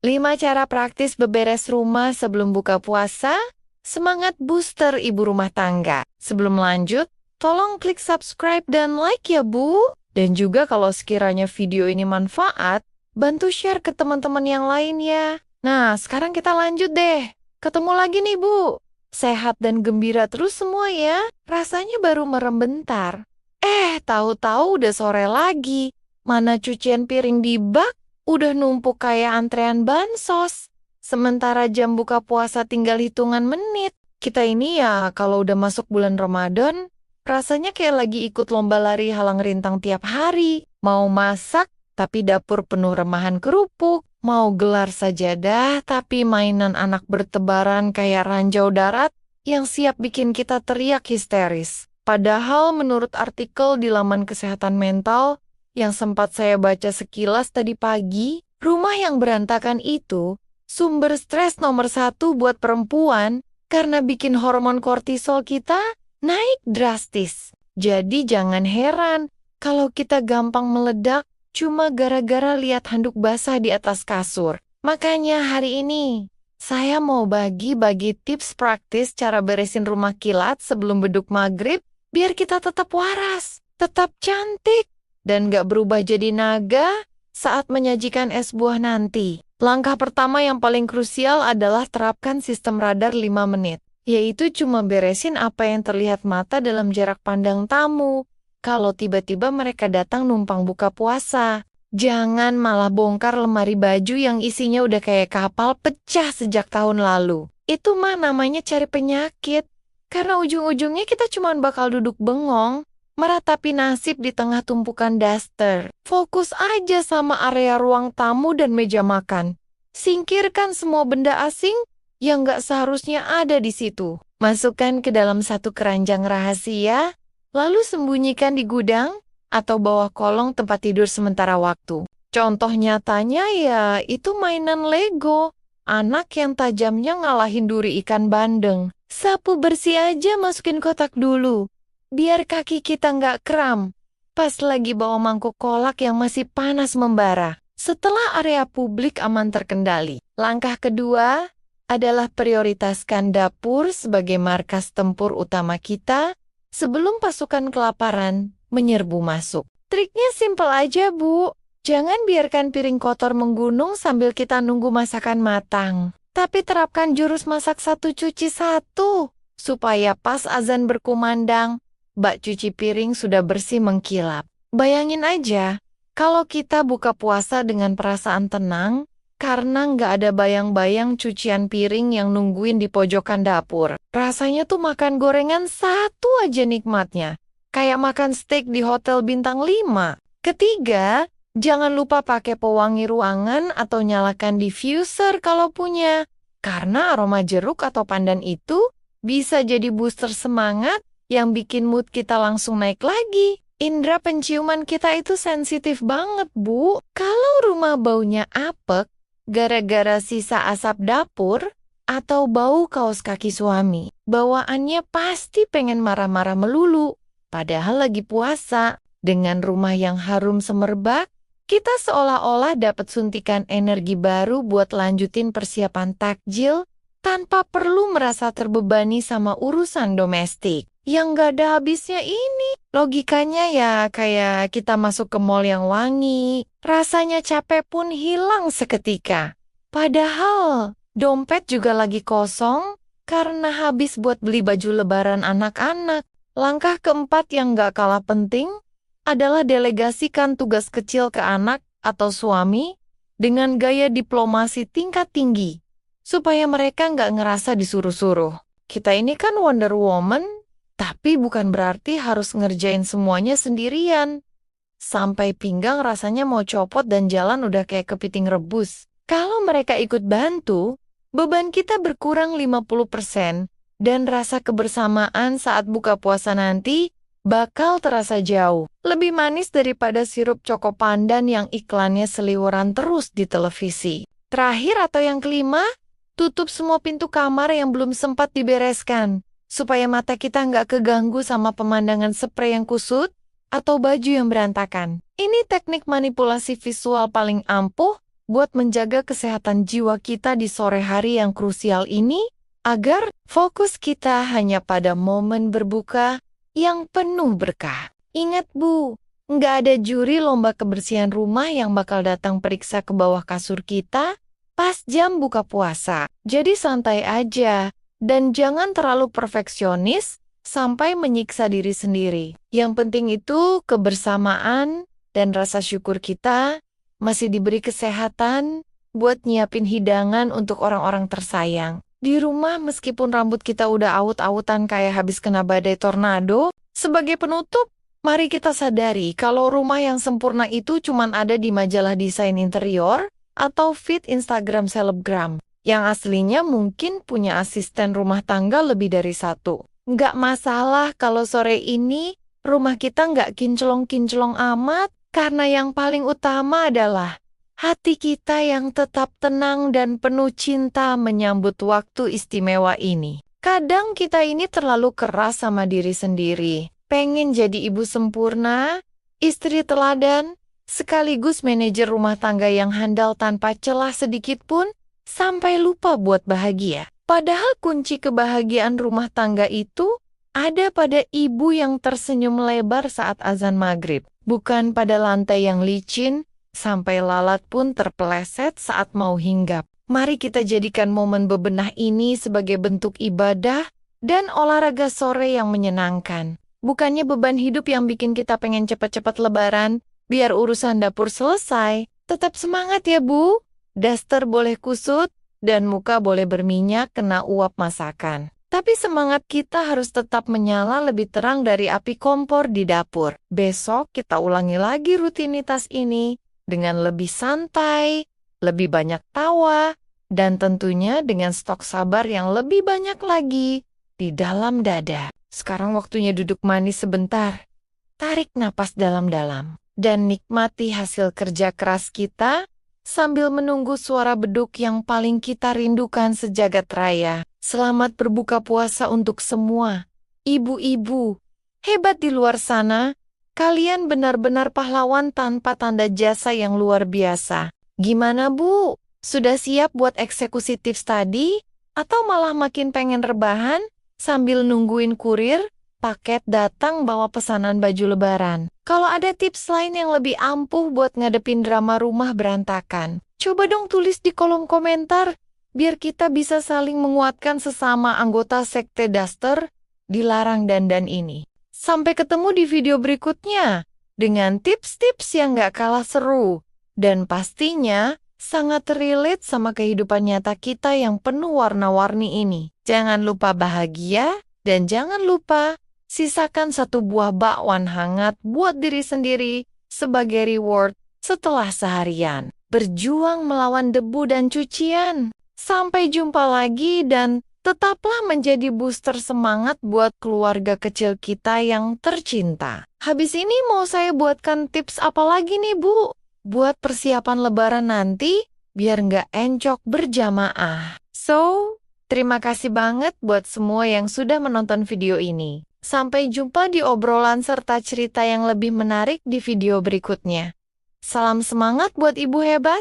5 cara praktis beberes rumah sebelum buka puasa. Semangat booster ibu rumah tangga. Sebelum lanjut, tolong klik subscribe dan like ya Bu. Dan juga kalau sekiranya video ini manfaat, bantu share ke teman-teman yang lain ya. Nah, sekarang kita lanjut deh. Ketemu lagi nih Bu. Sehat dan gembira terus semua ya. Rasanya baru merem bentar. Tahu-tahu udah sore lagi. Mana cucian piring di bak? Udah numpuk kayak antrean bansos. Sementara jam buka puasa tinggal hitungan menit. Kita ini ya kalau udah masuk bulan Ramadan, rasanya kayak lagi ikut lomba lari halang rintang tiap hari. Mau masak, tapi dapur penuh remahan kerupuk. Mau gelar sajadah, tapi mainan anak bertebaran kayak ranjau darat yang siap bikin kita teriak histeris. Padahal menurut artikel di laman kesehatan mental, yang sempat saya baca sekilas tadi pagi, rumah yang berantakan itu sumber stres nomor 1 buat perempuan karena bikin hormon kortisol kita naik drastis. Jadi jangan heran kalau kita gampang meledak cuma gara-gara lihat handuk basah di atas kasur. Makanya hari ini saya mau bagi-bagi tips praktis cara beresin rumah kilat sebelum beduk maghrib biar kita tetap waras, tetap cantik, dan gak berubah jadi naga saat menyajikan es buah nanti. Langkah pertama yang paling krusial adalah terapkan sistem radar 5 menit, yaitu cuma beresin apa yang terlihat mata dalam jarak pandang tamu. Kalau tiba-tiba mereka datang numpang buka puasa, jangan malah bongkar lemari baju yang isinya udah kayak kapal pecah sejak tahun lalu. Itu mah namanya cari penyakit, karena ujung-ujungnya kita cuma bakal duduk bengong, meratapi nasib di tengah tumpukan daster. Fokus aja sama area ruang tamu dan meja makan. Singkirkan semua benda asing yang gak seharusnya ada di situ. Masukkan ke dalam satu keranjang rahasia, lalu sembunyikan di gudang atau bawah kolong tempat tidur sementara waktu. Contoh nyatanya ya itu mainan Lego. Anak yang tajamnya ngalahin duri ikan bandeng. Sapu bersih aja masukin kotak dulu, biar kaki kita nggak kram pas lagi bawa mangkuk kolak yang masih panas membara. Setelah area publik aman terkendali, langkah kedua adalah prioritaskan dapur sebagai markas tempur utama kita sebelum pasukan kelaparan menyerbu masuk. Triknya simpel aja Bu, jangan biarkan piring kotor menggunung sambil kita nunggu masakan matang. Tapi terapkan jurus masak 1 cuci 1, supaya pas azan berkumandang, bak cuci piring sudah bersih mengkilap. Bayangin aja, kalau kita buka puasa dengan perasaan tenang, karena nggak ada bayang-bayang cucian piring yang nungguin di pojokan dapur. Rasanya tuh makan gorengan 1 aja nikmatnya, kayak makan steak di hotel bintang 5. Ketiga, jangan lupa pakai pewangi ruangan atau nyalakan diffuser kalau punya. Karena aroma jeruk atau pandan itu bisa jadi booster semangat yang bikin mood kita langsung naik lagi. Indra penciuman kita itu sensitif banget, Bu. Kalau rumah baunya apek, gara-gara sisa asap dapur, atau bau kaos kaki suami, bawaannya pasti pengen marah-marah melulu. Padahal lagi puasa, dengan rumah yang harum semerbak, kita seolah-olah dapat suntikan energi baru buat lanjutin persiapan takjil tanpa perlu merasa terbebani sama urusan domestik. Yang gak ada habisnya ini. Logikanya ya kayak kita masuk ke mall yang wangi, rasanya capek pun hilang seketika. Padahal dompet juga lagi kosong karena habis buat beli baju lebaran anak-anak. Langkah keempat yang gak kalah penting adalah delegasikan tugas kecil ke anak atau suami dengan gaya diplomasi tingkat tinggi, supaya mereka nggak ngerasa disuruh-suruh. Kita ini kan Wonder Woman, tapi bukan berarti harus ngerjain semuanya sendirian. Sampai pinggang rasanya mau copot dan jalan udah kayak kepiting rebus. Kalau mereka ikut bantu, beban kita berkurang 50%, dan rasa kebersamaan saat buka puasa nanti bakal terasa jauh lebih manis daripada sirup Choco Pandan yang iklannya seliweran terus di televisi. Terakhir atau yang kelima, tutup semua pintu kamar yang belum sempat dibereskan, supaya mata kita nggak keganggu sama pemandangan spray yang kusut atau baju yang berantakan. Ini teknik manipulasi visual paling ampuh buat menjaga kesehatan jiwa kita di sore hari yang krusial ini, agar fokus kita hanya pada momen berbuka yang penuh berkah. Ingat Bu, nggak ada juri lomba kebersihan rumah yang bakal datang periksa ke bawah kasur kita pas jam buka puasa. Jadi santai aja, dan jangan terlalu perfeksionis sampai menyiksa diri sendiri. Yang penting itu kebersamaan dan rasa syukur kita masih diberi kesehatan buat nyiapin hidangan untuk orang-orang tersayang. Di rumah meskipun rambut kita udah aut-autan kayak habis kena badai tornado, sebagai penutup, mari kita sadari kalau rumah yang sempurna itu cuman ada di majalah desain interior atau feed Instagram selebgram. Yang aslinya mungkin punya asisten rumah tangga lebih dari satu. Nggak masalah kalau sore ini rumah kita nggak kinclong-kinclong amat, karena yang paling utama adalah hati kita yang tetap tenang dan penuh cinta menyambut waktu istimewa ini. Kadang kita ini terlalu keras sama diri sendiri. Pengen jadi ibu sempurna, istri teladan, sekaligus manajer rumah tangga yang handal tanpa celah sedikit pun, sampai lupa buat bahagia. Padahal kunci kebahagiaan rumah tangga itu ada pada ibu yang tersenyum lebar saat azan maghrib. Bukan pada lantai yang licin, sampai lalat pun terpeleset saat mau hinggap. Mari kita jadikan momen bebenah ini sebagai bentuk ibadah dan olahraga sore yang menyenangkan. Bukannya beban hidup yang bikin kita pengen cepat-cepat lebaran, biar urusan dapur selesai. Tetap semangat ya Bu. Daster boleh kusut, dan muka boleh berminyak kena uap masakan. Tapi semangat kita harus tetap menyala lebih terang dari api kompor di dapur. Besok kita ulangi lagi rutinitas ini dengan lebih santai, lebih banyak tawa, dan tentunya dengan stok sabar yang lebih banyak lagi di dalam dada. Sekarang waktunya duduk manis sebentar. Tarik napas dalam-dalam dan nikmati hasil kerja keras kita sambil menunggu suara beduk yang paling kita rindukan sejagat raya. Selamat berbuka puasa untuk semua. Ibu-ibu, hebat di luar sana. Kalian benar-benar pahlawan tanpa tanda jasa yang luar biasa. Gimana Bu? Sudah siap buat eksekusi tips tadi? Atau malah makin pengen rebahan sambil nungguin kurir paket datang bawa pesanan baju lebaran? Kalau ada tips lain yang lebih ampuh buat ngadepin drama rumah berantakan, coba dong tulis di kolom komentar, biar kita bisa saling menguatkan sesama anggota sekte Daster dilarang dandan ini. Sampai ketemu di video berikutnya dengan tips-tips yang gak kalah seru dan pastinya sangat relate sama kehidupan nyata kita yang penuh warna-warni ini. Jangan lupa bahagia dan jangan lupa sisakan satu buah bakwan hangat buat diri sendiri sebagai reward setelah seharian berjuang melawan debu dan cucian. Sampai jumpa lagi dan tetaplah menjadi booster semangat buat keluarga kecil kita yang tercinta. Habis ini mau saya buatkan tips apa lagi nih Bu? Buat persiapan lebaran nanti, biar nggak encok berjamaah. So, terima kasih banget buat semua yang sudah menonton video ini. Sampai jumpa di obrolan serta cerita yang lebih menarik di video berikutnya. Salam semangat buat ibu hebat.